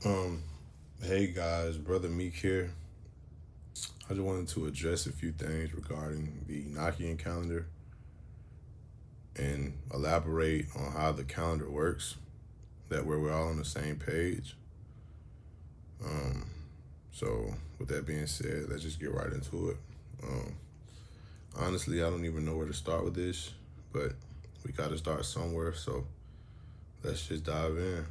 Um, hey guys, brother Meek here. I just wanted to address a few things regarding the Enochian calendar and elaborate on how the calendar works. That way we're all on the same page. Um, so with that being said, let's just get right into it. Um, Honestly, I don't even know where to start with this, but we got to start somewhere. So let's just dive in.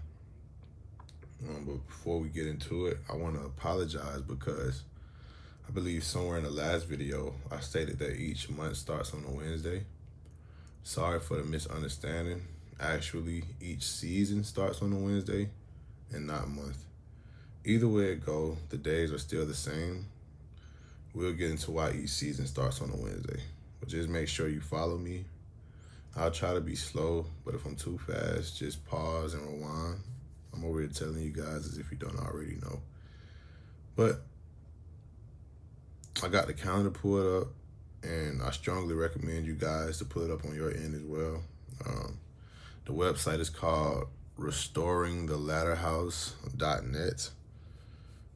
But before we get into it, I want to apologize because I believe somewhere in the last video, I stated that each month starts on a Wednesday. Sorry for the misunderstanding. Actually, each season starts on a Wednesday and not month. Either way it go, the days are still the same. We'll get into why each season starts on a Wednesday. But just make sure you follow me. I'll try to be slow, but if I'm too fast, just pause and rewind. I'm over here telling you guys as if you don't already know. But I got the calendar pulled up, and I strongly recommend you guys to pull it up on your end as well. The website is called restoringtheladderhouse.net.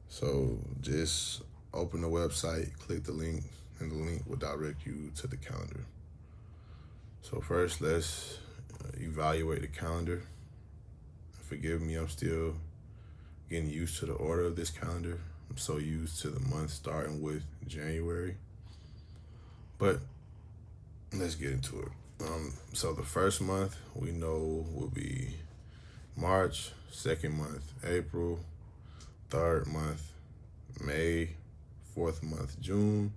So just open the website, click the link, and the link will direct you to the calendar. So first, let's evaluate the calendar. Forgive me, I'm still getting used to the order of this calendar. I'm so used to the month starting with January. But let's get into it. So the first month we know will be March, second month, April, third month, May, fourth month, June,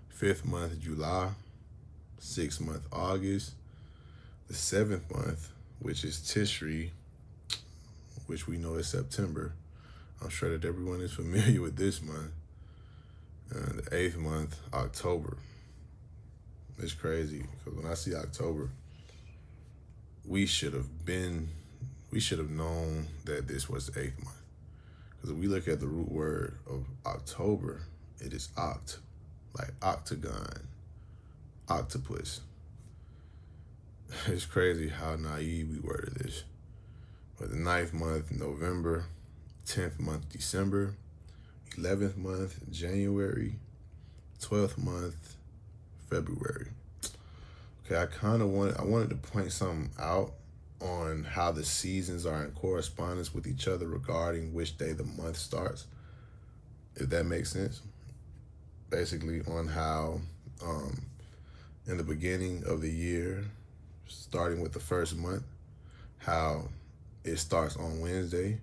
fifth month, July, sixth month, August, the seventh month, which is Tishri, which we know is September. I'm sure that everyone is familiar with this month. And the eighth month, October. It's crazy because when I see October, we should have known that this was the eighth month. Because if we look at the root word of October, it is oct, like octagon, octopus. It's crazy how naive we were to this. But the ninth month, November, 10th month, December, 11th month, January, 12th month, February. Okay, I wanted to point something out on how the seasons are in correspondence with each other regarding which day the month starts, if that makes sense. Basically on how in the beginning of the year, starting with the first month, how it starts on Wednesday.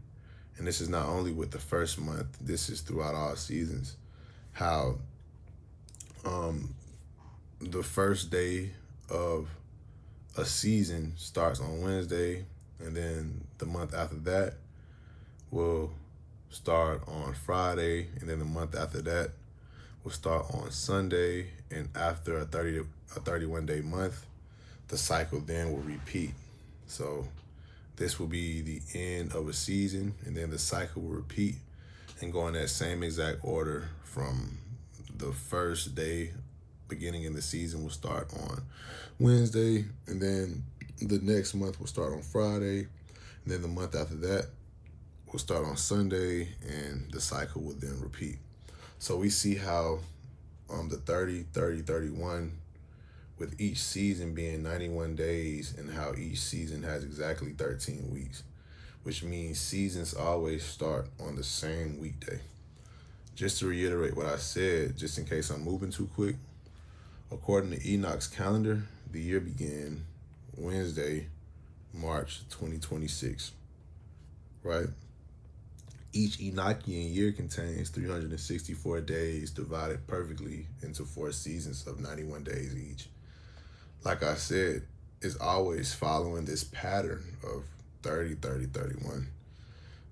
And this is not only with the first month, this is throughout all seasons. How the first day of a season starts on Wednesday, and then the month after that will start on Friday, and then the month after that will start on Sunday, and after a 31-day month, the cycle then will repeat. So this will be the end of a season, and then the cycle will repeat and go in that same exact order from the first day beginning in the season will start on Wednesday, and then the next month will start on Friday, and then the month after that will start on Sunday, and the cycle will then repeat. So we see how the 30, 30, 31, with each season being 91 days, and how each season has exactly 13 weeks, which means seasons always start on the same weekday. Just to reiterate what I said, just in case I'm moving too quick, according to Enoch's calendar, the year began Wednesday, March 2026, right? Each Enochian year contains 364 days divided perfectly into 4 seasons of 91 days each. Like I said, it's always following this pattern of 30, 30, 31.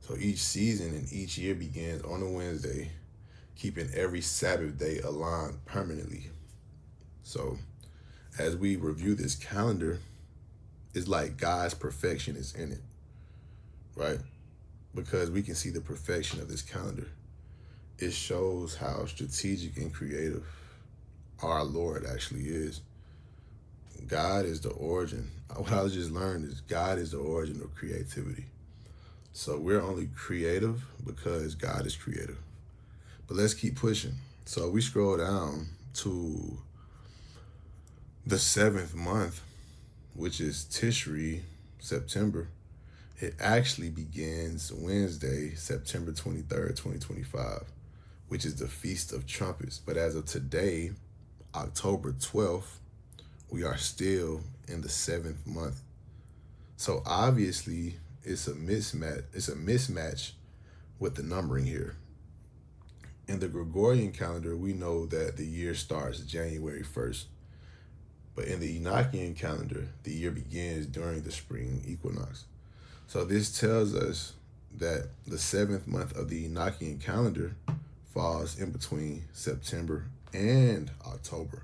So each season and each year begins on a Wednesday, keeping every Sabbath day aligned permanently. So as we review this calendar, it's like God's perfection is in it, right? Because we can see the perfection of this calendar. It shows how strategic and creative our Lord actually is. God is the origin. What I just learned is God is the origin of creativity. So we're only creative because God is creative. But let's keep pushing. So we scroll down to the 7th month, which is Tishri, September. It actually begins Wednesday, September 23rd, 2025, which is the Feast of Trumpets. But as of today, October 12th, we are still in the 7th month. So obviously it's a mismatch. It's a mismatch with the numbering here. In the Gregorian calendar, we know that the year starts January 1st. But in the Enochian calendar, the year begins during the spring equinox. So this tells us that the 7th month of the Enochian calendar falls in between September and October,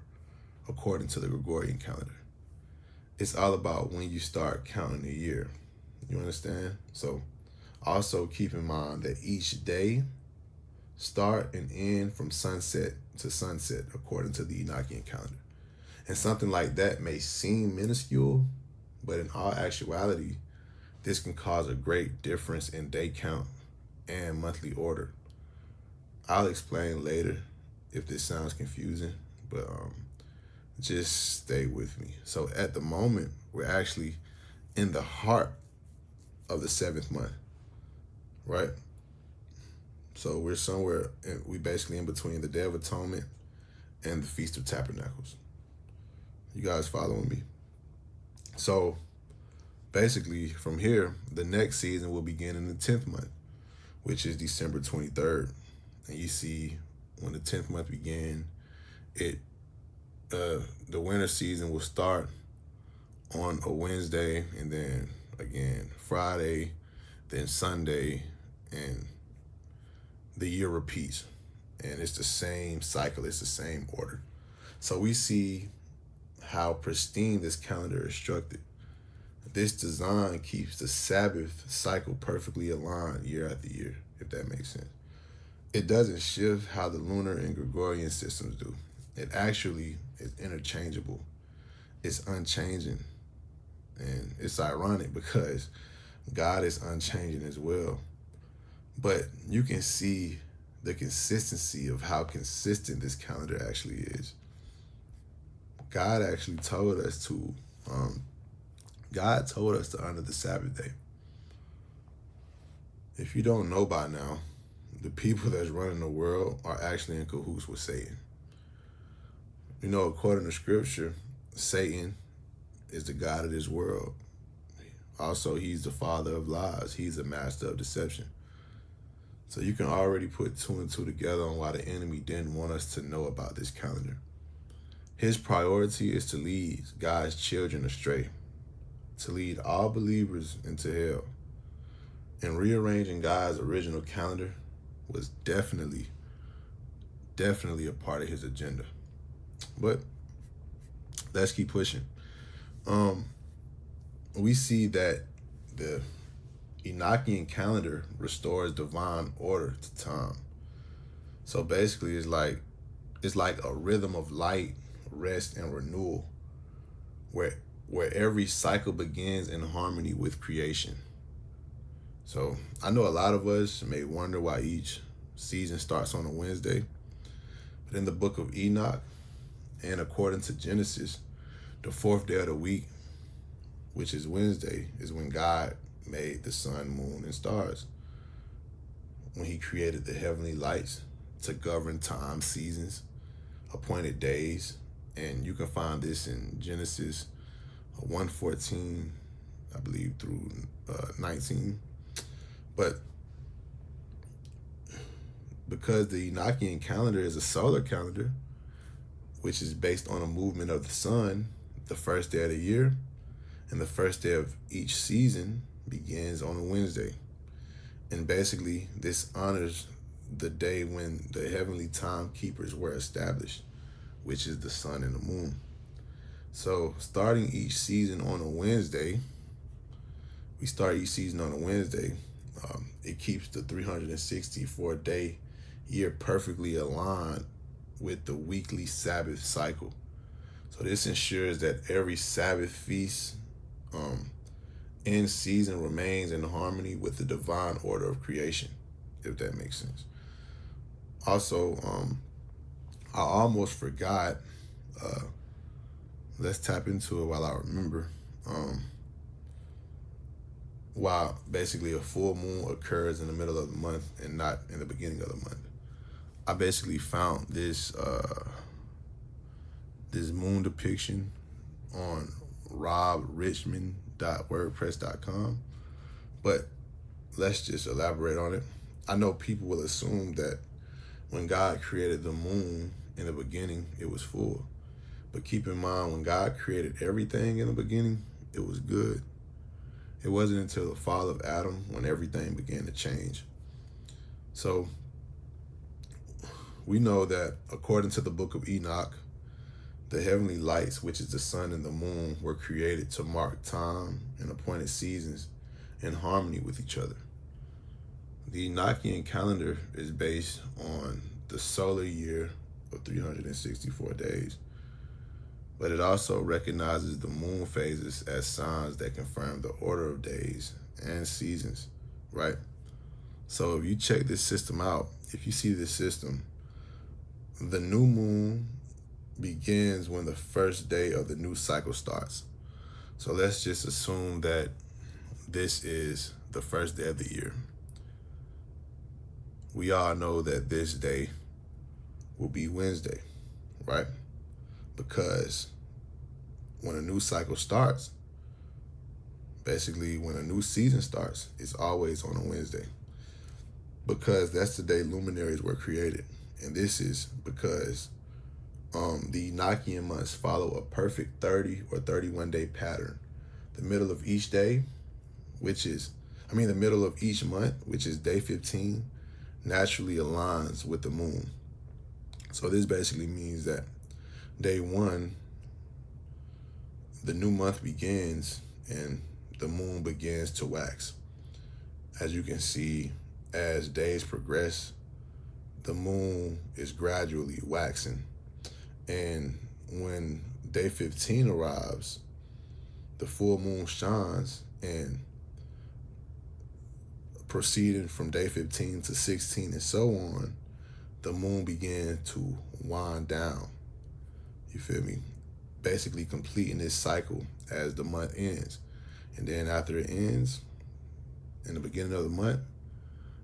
according to the Gregorian calendar. It's all about when you start counting the year. You understand? So also keep in mind that each day start and end from sunset to sunset, according to the Enochian calendar. And something like that may seem minuscule, but in all actuality, this can cause a great difference in day count and monthly order. I'll explain later if this sounds confusing, but just stay with me. So at the moment, we're actually in the heart of the 7th month, right? So we're somewhere, we basically in between the Day of Atonement and the Feast of Tabernacles. You guys following me? So basically from here, the next season will begin in the 10th month, which is December 23rd. And you see when the 10th month began, the winter season will start on a Wednesday, and then again Friday, then Sunday, and the year repeats. And it's the same cycle, it's the same order. So we see how pristine this calendar is structured. This design keeps the Sabbath cycle perfectly aligned year after year, if that makes sense. It doesn't shift how the lunar and Gregorian systems do. It actually is interchangeable. It's unchanging. And it's ironic because God is unchanging as well. But you can see the consistency of how consistent this calendar actually is. God actually told us to honor the Sabbath day. If you don't know by now, the people that's running the world are actually in cahoots with Satan. You know, according to scripture, Satan is the god of this world. Also, he's the father of lies. He's the master of deception. So you can already put 2 and 2 together on why the enemy didn't want us to know about this calendar. His priority is to lead God's children astray, to lead all believers into hell. And rearranging God's original calendar was definitely a part of his agenda. But let's keep pushing. We see that the Enochian calendar restores divine order to time. So basically it's like a rhythm of light, rest, and renewal, where every cycle begins in harmony with creation. So I know a lot of us may wonder why each season starts on a Wednesday, but in the book of Enoch, and according to Genesis, the 4th day of the week, which is Wednesday, is when God made the sun, moon, and stars. When he created the heavenly lights to govern time, seasons, appointed days. And you can find this in Genesis 1:14, I believe, through 19. But because the Enochian calendar is a solar calendar, which is based on a movement of the sun, the first day of the year and the first day of each season begins on a Wednesday. And basically, this honors the day when the heavenly timekeepers were established, which is the sun and the moon. So starting each season on a Wednesday, it keeps the 364-day year perfectly aligned with the weekly Sabbath cycle. So this ensures that every Sabbath feast in season remains in harmony with the divine order of creation, if that makes sense. Also, I almost forgot. Let's tap into it while I remember. While basically a full moon occurs in the middle of the month and not in the beginning of the month. I basically found this this moon depiction on robrichmond.wordpress.com, but let's just elaborate on it. I know people will assume that when God created the moon in the beginning, it was full. But keep in mind, when God created everything in the beginning, it was good. It wasn't until the fall of Adam when everything began to change. So we know that according to the book of Enoch, the heavenly lights, which is the sun and the moon, were created to mark time and appointed seasons in harmony with each other. The Enochian calendar is based on the solar year of 364 days, but it also recognizes the moon phases as signs that confirm the order of days and seasons, right? So if you check this system out, if you see this system, the new moon begins when the first day of the new cycle starts. So let's just assume that this is the first day of the year. We all know that this day will be Wednesday, right? Because when a new cycle starts, basically when a new season starts, it's always on a Wednesday, because that's the day luminaries were created. And this is because the Enochian months follow a perfect 30 or 31 day pattern. The middle of each day, the middle of each month, which is day 15, naturally aligns with the moon. So this basically means that day 1, the new month begins and the moon begins to wax. As you can see, as days progress, the moon is gradually waxing. And when day 15 arrives, the full moon shines, and proceeding from day 15 to 16 and so on, the moon began to wind down. You feel me? Basically completing this cycle as the month ends. And then after it ends, in the beginning of the month,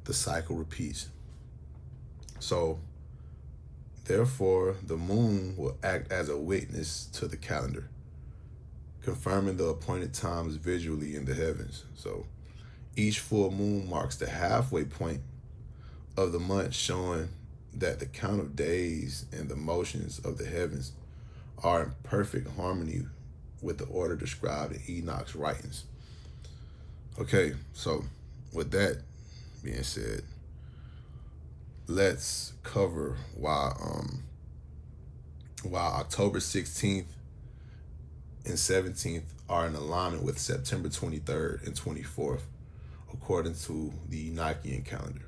the cycle repeats. So therefore, the moon will act as a witness to the calendar, confirming the appointed times visually in the heavens. So each full moon marks the halfway point of the month, showing that the count of days and the motions of the heavens are in perfect harmony with the order described in Enoch's writings. Okay, so with that being said, let's cover why October 16th and 17th are in alignment with September 23rd and 24th, according to the Enochian calendar,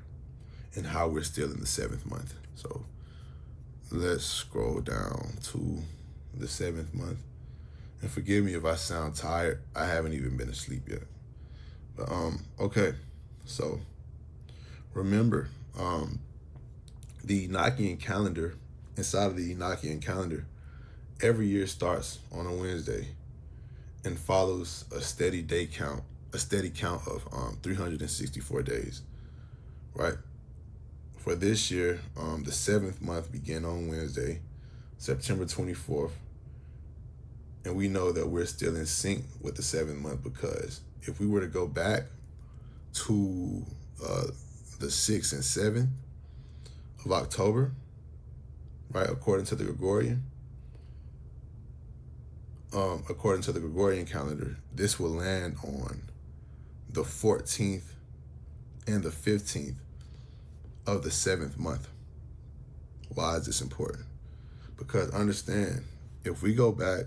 and how we're still in the 7th month. So let's scroll down to the 7th month. And forgive me if I sound tired. I haven't even been asleep yet. But okay. So remember, the Enochian calendar, inside of the Enochian calendar, every year starts on a Wednesday and follows a steady count of 364 days, right? For this year, the 7th month began on Wednesday, September 24th, and we know that we're still in sync with the 7th month, because if we were to go back to the 6th and 7th of October, right, according to the Gregorian calendar, this will land on the 14th and the 15th of the 7th month. Why is this important? Because understand, if we go back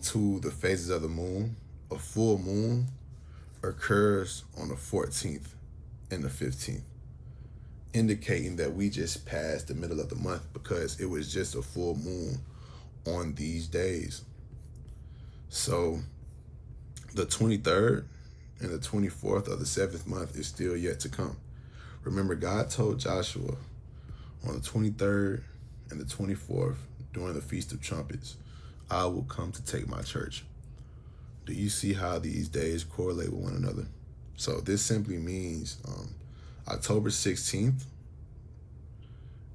to the phases of the moon, a full moon occurs on the 14th and the 15th, indicating that we just passed the middle of the month, because it was just a full moon on these days. So The 23rd and the 24th of the 7th month is still yet to come. Remember, God told Joshua on the 23rd and the 24th during the Feast of Trumpets, I will come to take my church. Do you see how these days correlate with one another? So this simply means October 16th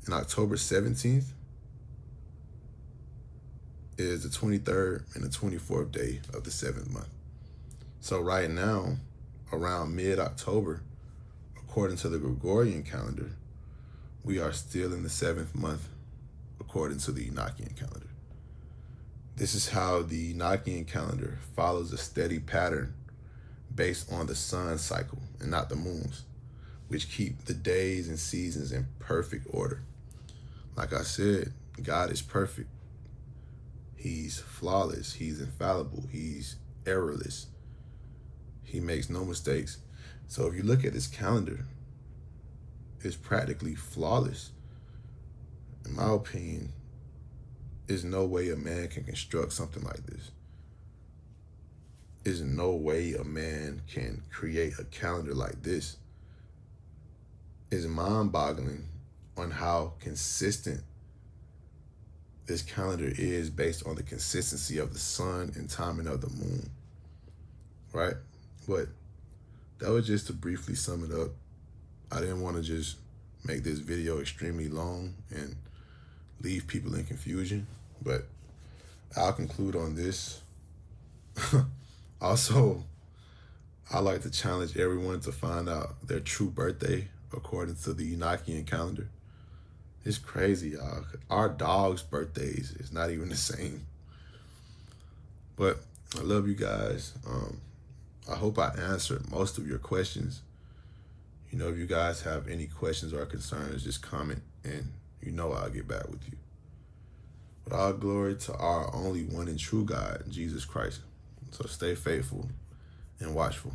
and October 17th is the 23rd and the 24th day of the 7th month. So right now, around mid-October, according to the Gregorian calendar, we are still in the 7th month, according to the Enochian calendar. This is how the Enochian calendar follows a steady pattern based on the sun's cycle and not the moon's, which keep the days and seasons in perfect order. Like I said, God is perfect. He's flawless. He's infallible. He's errorless. He makes no mistakes. So if you look at his calendar, it's practically flawless. In my opinion, there's no way a man can construct something like this. There's no way a man can create a calendar like this. It's mind-boggling on how consistent this calendar is based on the consistency of the sun and timing of the moon, right? But that was just to briefly sum it up. I didn't want to just make this video extremely long and leave people in confusion, but I'll conclude on this. Also, I like to challenge everyone to find out their true birthday according to the Enochian calendar. It's crazy, y'all. Our dog's birthdays is not even the same. But I love you guys. I hope I answered most of your questions. You know, if you guys have any questions or concerns, just comment and you know I'll get back with you. But all glory to our only one and true God, Jesus Christ. So stay faithful and watchful.